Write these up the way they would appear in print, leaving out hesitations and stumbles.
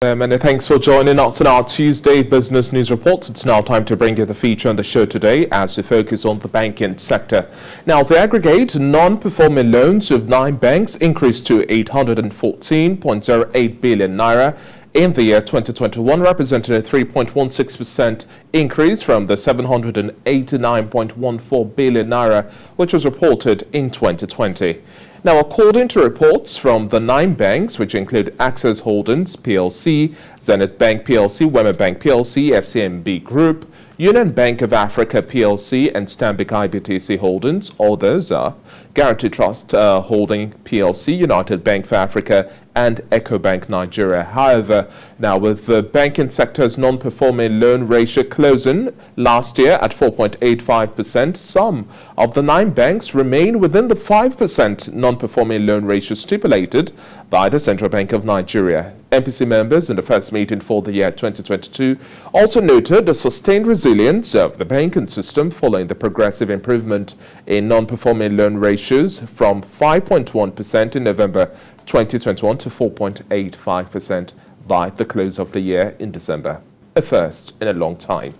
Many thanks for joining us on our Tuesday Business News Report. It's now time to bring you the feature on the show today as we focus on the banking sector. Now, the aggregate non-performing loans of 9 banks increased to 814.08 billion naira in the year 2021, representing a 3.16% increase from the 789.14 billion naira, which was reported in 2020. Now, according to reports from the 9 banks, which include Access Holdings PLC, Zenith Bank PLC, Wema Bank PLC, FCMB Group, Union Bank of Africa PLC, and Stanbic IBTC Holdings, others are Guarantee Trust Holding PLC, United Bank for Africa, and EcoBank Nigeria. However, now with the banking sector's non-performing loan ratio closing last year at 4.85%, some of the 9 banks remain within the 5% non-performing loan ratio stipulated by the Central Bank of Nigeria. MPC members in the first meeting for the year 2022 also noted the sustained resilience of the banking system following the progressive improvement in non-performing loan ratios from 5.1% in November 2021 to 4.85% by the close of the year in December, a first in a long time.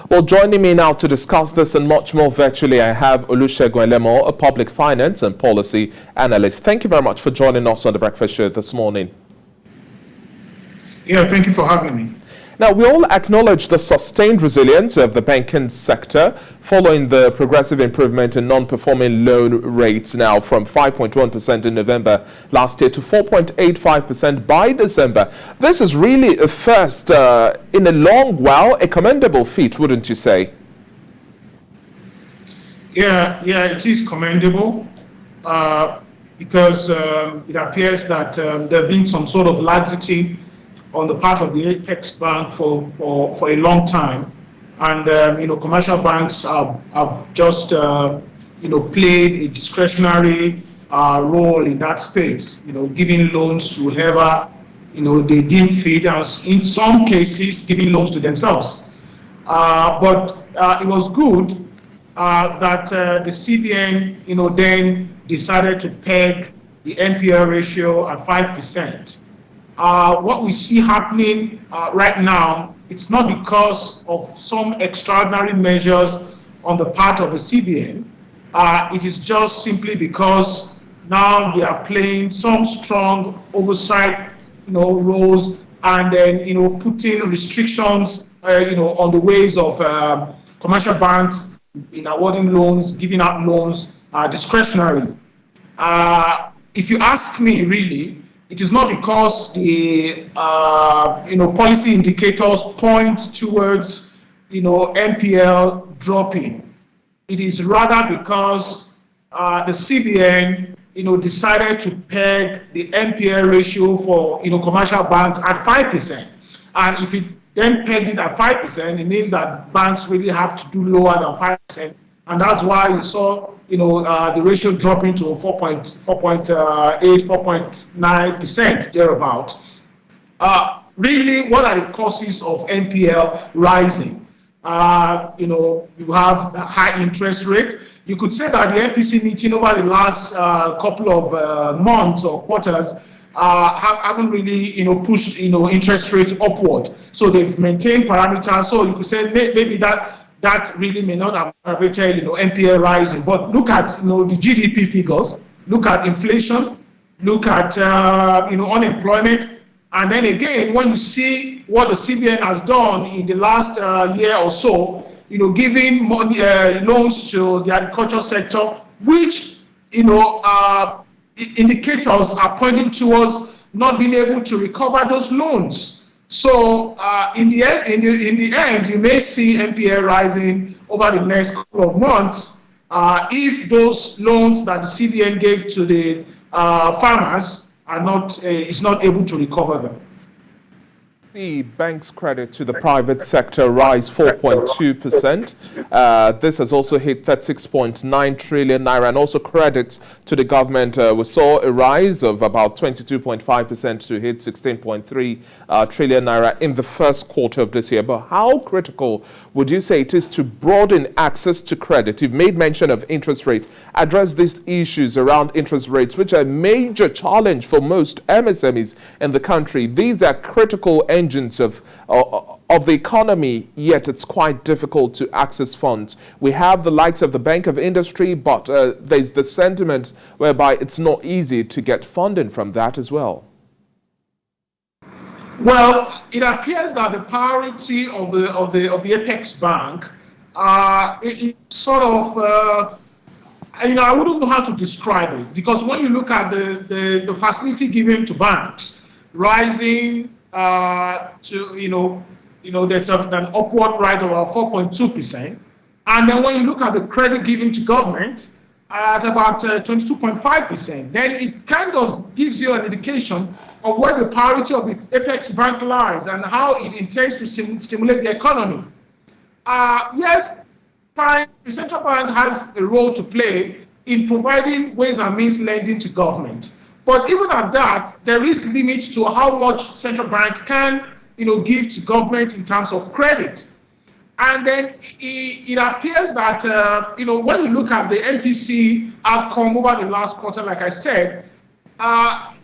Well, joining me now to discuss this and much more virtually, I have Olusegun Elemo, a public finance and policy analyst. Thank you very much for joining us on the Breakfast Show this morning. Yeah, thank you for having me. Now, we all acknowledge the sustained resilience of the banking sector following the progressive improvement in non-performing loan rates now from 5.1% in November last year to 4.85% by December. This is really a first in a long while, a commendable feat, wouldn't you say? Yeah, it is commendable because it appears that there have been some sort of laxity on the part of the Apex Bank for a long time, and commercial banks have just played a discretionary role in that space, giving loans to whoever they deem fit, and in some cases giving loans to themselves. But it was good that the CBN then decided to peg the NPL ratio at 5%. What we see happening right now, it's not because of some extraordinary measures on the part of the CBN. It is just simply because now they are playing some strong oversight, roles, and then putting restrictions, on the ways of commercial banks in awarding loans, giving out loans discretionary. If you ask me, really, it is not because the policy indicators point towards NPL dropping. It is rather because the CBN decided to peg the NPL ratio for commercial banks at 5%. And if it then pegged it at 5%, it means that banks really have to do lower than 5%. And that's why you saw the ratio dropping to 4.9% thereabout. Really, what are the causes of NPL rising? You have a high interest rate. You could say that the MPC meeting over the last couple of months or quarters haven't really pushed interest rates upward. So they've maintained parameters. So you could say maybe that really may not have aggravated NPL rising. But look at the GDP figures, look at inflation, look at unemployment, and then again when you see what the CBN has done in the last year or so, giving money loans to the agriculture sector, which indicators are pointing towards not being able to recover those loans. So in the end, you may see NPL rising over the next couple of months if those loans that the CBN gave to the farmers is not able to recover them. The bank's credit to the private sector rise 4.2%. This has also hit 36.9 trillion naira, and also credit to the government. We saw a rise of about 22.5% to hit 16.3 trillion naira in the first quarter of this year. But how critical would you say it is to broaden access to credit? You've made mention of interest rate. Address these issues around interest rates, which are a major challenge for most MSMEs in the country. These are critical engines of the economy, yet it's quite difficult to access funds. We have the likes of the Bank of Industry, but there's the sentiment whereby it's not easy to get funding from that as well. Well, it appears that the priority of the Apex Bank is sort of, I wouldn't know how to describe it, because when you look at the facility given to banks rising to, there's an upward rise of about 4.2%, and then when you look at the credit given to government at about 22.5%, then it kind of gives you an indication of where the priority of the Apex Bank lies and how it intends to stimulate the economy. Yes, fine, the central bank has a role to play in providing ways and means lending to government. But even at that, there is limit to how much central bank can, give to government in terms of credit. And then it appears that, when you look at the MPC outcome over the last quarter, like I said,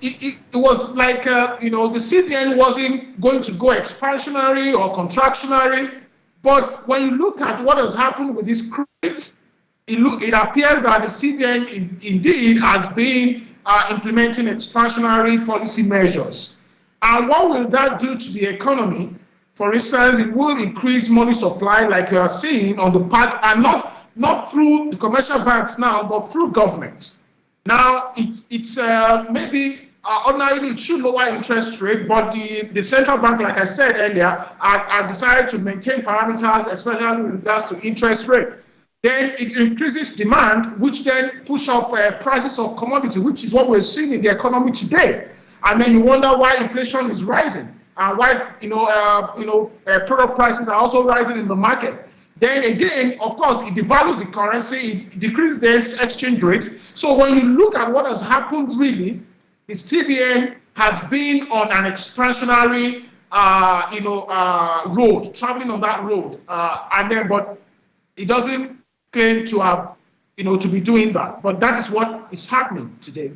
it was like, the CBN wasn't going to go expansionary or contractionary. But when you look at what has happened with these credits, it appears that the CBN indeed has been implementing expansionary policy measures. And what will that do to the economy? For instance, it will increase money supply, like you are seeing on the part, and not through the commercial banks now, but through governments. Now, it's maybe ordinarily it should lower interest rate, but the central bank, like I said earlier, are decided to maintain parameters, especially with regards to interest rate. Then it increases demand, which then push up prices of commodity, which is what we're seeing in the economy today. And then you wonder why inflation is rising and why product prices are also rising in the market. Then again, of course, it devalues the currency, it decreases the exchange rate. So when you look at what has happened, really, the CBN has been on an expansionary, road, traveling on that road, but it doesn't claim to have, to be doing that. But that is what is happening today.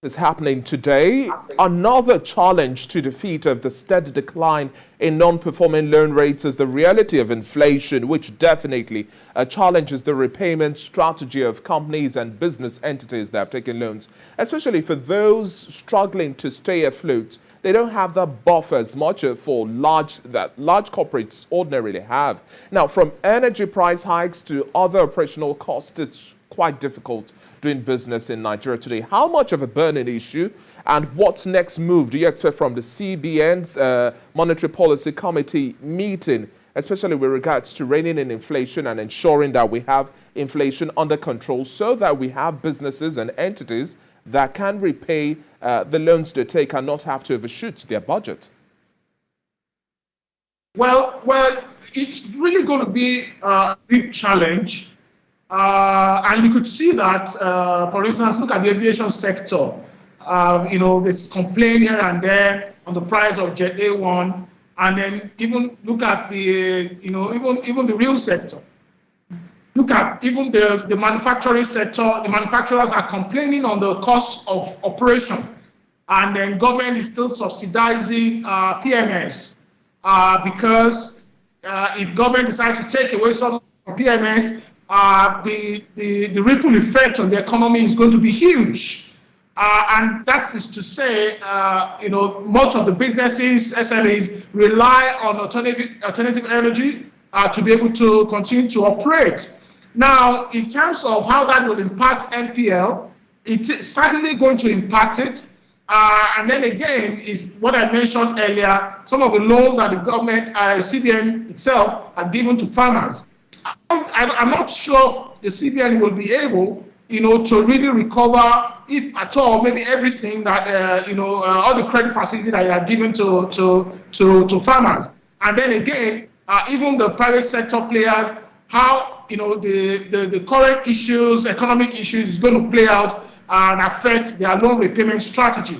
Is happening today. Another challenge to defeat of the steady decline in non-performing loan rates is the reality of inflation, which definitely challenges the repayment strategy of companies and business entities that have taken loans, especially for those struggling to stay afloat. They don't have the buffer as much that large corporates ordinarily have. Now, from energy price hikes to other operational costs, it's quite difficult doing business in Nigeria today. How much of a burning issue, and what next move do you expect from the CBN's Monetary Policy Committee meeting, especially with regards to reining in inflation and ensuring that we have inflation under control so that we have businesses and entities that can repay the loans they take and not have to overshoot their budget? Well, it's really going to be a big challenge. And you could see that, for instance, look at the aviation sector. There's complaint here and there on the price of Jet A1, and then even look at the, even the real sector. Look at even the manufacturing sector. The manufacturers are complaining on the cost of operation, and then government is still subsidizing PMS because if government decides to take away some PMS, the ripple effect on the economy is going to be huge. And that is to say, much of the businesses, SMEs, rely on alternative energy to be able to continue to operate. Now, in terms of how that will impact NPL, it is certainly going to impact it. And then again, is what I mentioned earlier, some of the loans that the government, CBN itself, are given to farmers. I'm not sure the CBN will be able, to really recover, if at all, maybe everything that, all the credit facilities that are given to farmers. And then again, even the private sector players, how, the current issues, economic issues is going to play out and affect their loan repayment strategy.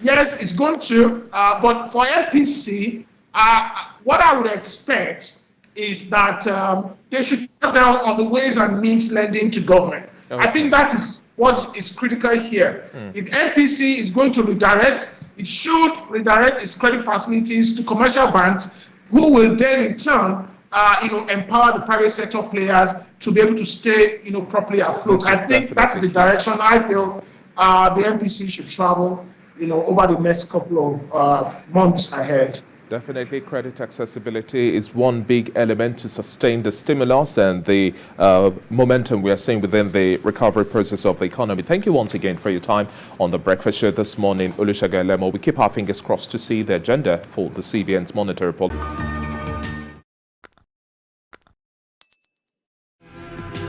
Yes, it's going to, but for LPC, what I would expect is that they should cut down on the ways and means lending to government. Okay. I think that is what is critical here. If NPC is going to redirect, it should redirect its credit facilities to commercial banks, who will then in turn empower the private sector players to be able to stay properly afloat. I think that's the direction I feel the NPC should travel over the next couple of months ahead. Definitely, credit accessibility is one big element to sustain the stimulus and the momentum we are seeing within the recovery process of the economy. Thank you once again for your time on the Breakfast Show this morning, Olusegun Elemo. We keep our fingers crossed to see the agenda for the CBN's Monetary Policy.